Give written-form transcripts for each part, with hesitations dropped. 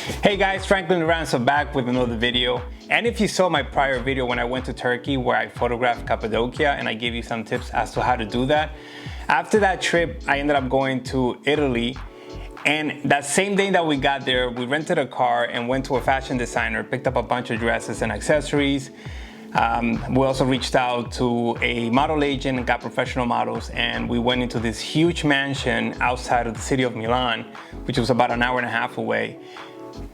Hey guys, Franklin Ransom back with another video. And if you saw my prior video when I went to Turkey where I photographed Cappadocia and I gave you some tips as to how to do that, after that trip I ended up going to Italy, and that same day that we got there we rented a car and went to a fashion designer, picked up a bunch of dresses and accessories. We also reached out to a model agent and got professional models, and we went into this huge mansion outside of the city of Milan, which was about an hour and a half away.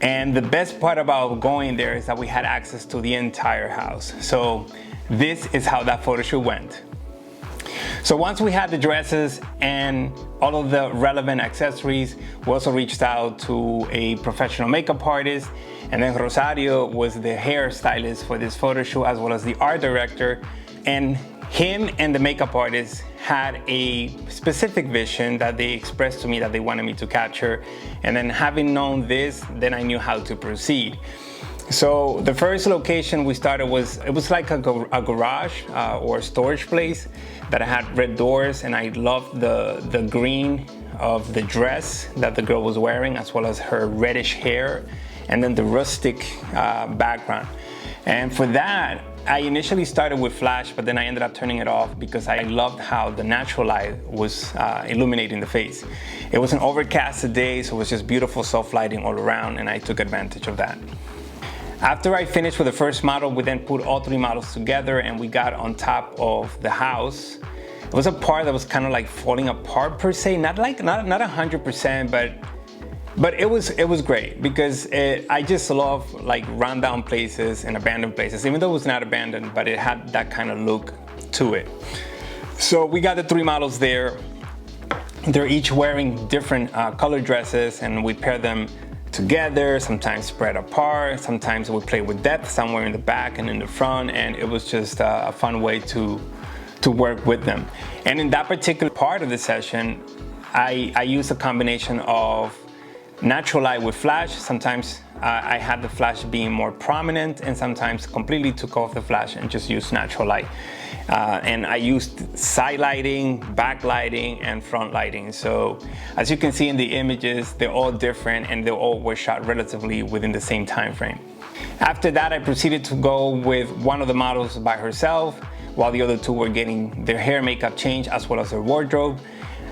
And the best part about going there is that we had access to the entire house. So this is how that photo shoot went. So once we had the dresses and all of the relevant accessories, we also reached out to a professional makeup artist, and then Rosario was the hairstylist for this photo shoot as well as the art director. And him and the makeup artist had a specific vision that they expressed to me that they wanted me to capture. And then having known this, then I knew how to proceed. So the first location we started it was like a garage or a storage place that had red doors, and I loved the green of the dress that the girl was wearing as well as her reddish hair, and then the rustic background. And for that, I initially started with flash, but then I ended up turning it off because I loved how the natural light was illuminating the face. It was an overcast day, so it was just beautiful soft lighting all around, and I took advantage of that. After I finished with the first model, we then put all three models together and we got on top of the house. It was a part that was kind of like falling apart per se, not 100%, but it was great because I just love like rundown places and abandoned places, even though it was not abandoned, but it had that kind of look to it. So we got the three models there. They're each wearing different color dresses, and we pair them together, sometimes spread apart, sometimes we play with depth somewhere in the back and in the front, and it was just a fun way to work with them. And in that particular part of the session, I used a combination of natural light with flash. Sometimes I had the flash being more prominent, and sometimes completely took off the flash and just used natural light. And I used side lighting, back lighting, and front lighting. So as you can see in the images, they're all different and they all were shot relatively within the same time frame. After that, I proceeded to go with one of the models by herself, while the other two were getting their hair makeup changed as well as their wardrobe.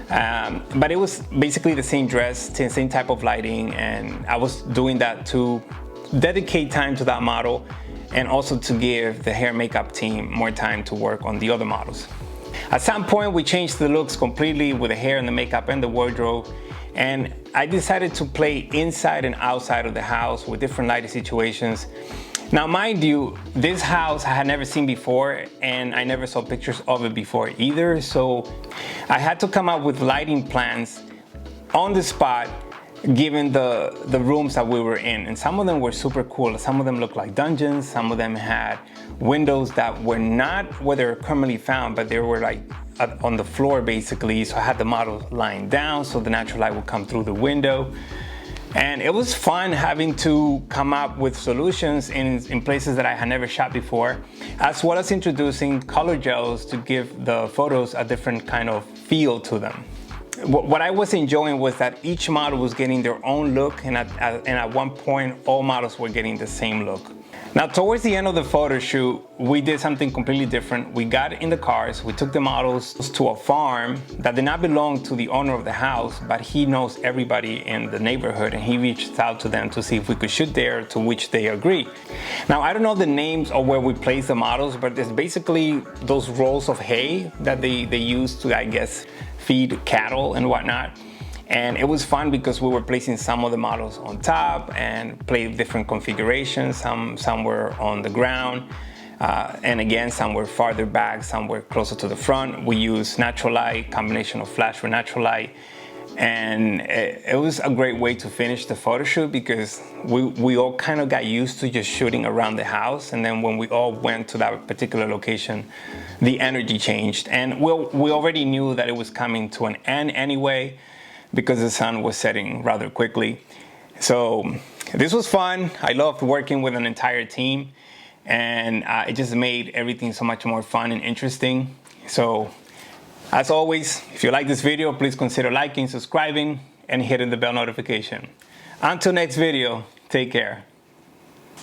But it was basically the same dress, the same type of lighting, and I was doing that to dedicate time to that model and also to give the hair makeup team more time to work on the other models. At some point we changed the looks completely with the hair and the makeup and the wardrobe, and I decided to play inside and outside of the house with different lighting situations. Now mind you, this house I had never seen before, and I never saw pictures of it before either, so I had to come up with lighting plans on the spot given the rooms that we were in. And some of them were super cool. Some of them looked like dungeons, some of them had windows that were not where they're currently found, but they were like on the floor basically, so I had the model lying down so the natural light would come through the window. And it was fun having to come up with solutions in places that I had never shot before, as well as introducing color gels to give the photos a different kind of feel to them. What I was enjoying was that each model was getting their own look, and at one point all models were getting the same look. Now towards the end of the photo shoot, we did something completely different. We got in the cars, we took the models to a farm that did not belong to the owner of the house, but he knows everybody in the neighborhood, and he reached out to them to see if we could shoot there, to which they agreed. Now I don't know the names or where we placed the models, but it's basically those rolls of hay that they use to, I guess, feed cattle and whatnot. And it was fun because we were placing some of the models on top and played different configurations. Some were on the ground, and again, some were farther back, some were closer to the front. We used natural light, combination of flash with natural light, and it was a great way to finish the photo shoot because we all kind of got used to just shooting around the house, and then when we all went to that particular location, the energy changed, and we already knew that it was coming to an end anyway, because the sun was setting rather quickly. So this was fun. I loved working with an entire team, and it just made everything so much more fun and interesting. So as always, if you like this video, please consider liking, subscribing, and hitting the bell notification. Until next video, Take care.